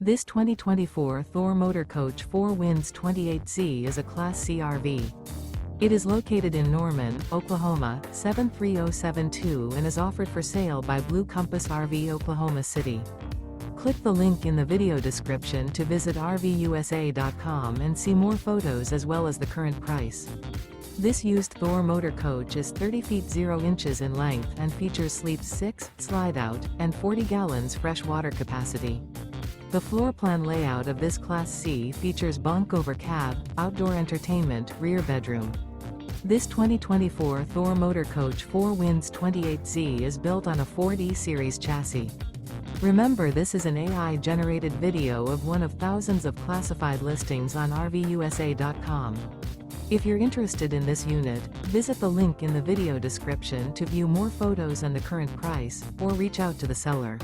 This 2024 Thor Motor Coach 4 Winds 28Z is a Class C RV. It is located in Norman, Oklahoma, 73072 and is offered for sale by Blue Compass RV Oklahoma City. Click the link in the video description to visit RVUSA.com and see more photos as well as the current price. This used Thor motor coach is 30 feet 0 inches in length and features sleeps 6, slide-out, and 40 gallons fresh water capacity. The floor plan layout of this Class C features bunk over cab, outdoor entertainment, rear bedroom. This 2024 Thor Motor Coach 4 Winds 28Z is built on a Ford E-Series chassis. Remember, this is an AI-generated video of one of thousands of classified listings on RVUSA.com. If you're interested in this unit, visit the link in the video description to view more photos and the current price, or reach out to the seller.